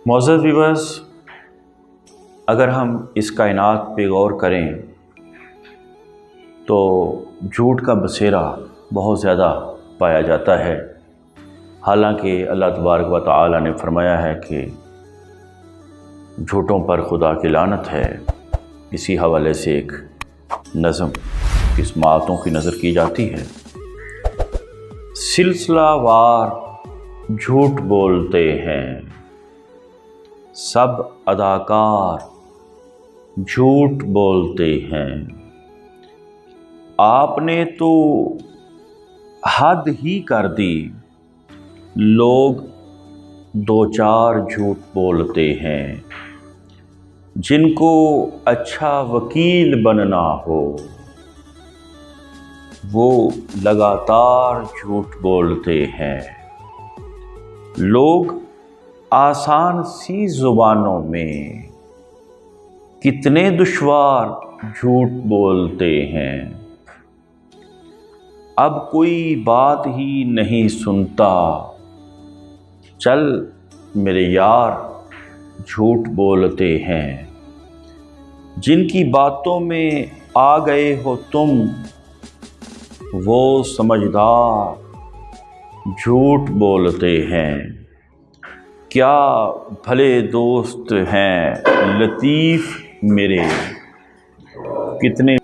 معزز ویورز، اگر ہم اس کائنات پہ غور کریں تو جھوٹ کا بسیرا بہت زیادہ پایا جاتا ہے، حالانکہ اللہ تبارک و تعالی نے فرمایا ہے کہ جھوٹوں پر خدا کی لعنت ہے۔ اسی حوالے سے ایک نظم کی سماعتوں کی نظر کی جاتی ہے۔ سلسلہ وار جھوٹ بولتے ہیں، سب اداکار جھوٹ بولتے ہیں، آپ نے تو حد ہی کر دی، لوگ دو چار جھوٹ بولتے ہیں، جن کو اچھا وکیل بننا ہو وہ لگاتار جھوٹ بولتے ہیں۔ لوگ آسان سی زبانوں میں کتنے دشوار جھوٹ بولتے ہیں، اب کوئی بات ہی نہیں سنتا، چل میرے یار جھوٹ بولتے ہیں۔ جن کی باتوں میں آ گئے ہو تم وہ سمجھدار جھوٹ بولتے ہیں۔ کیا بھلے دوست ہیں لطیف میرے، کتنے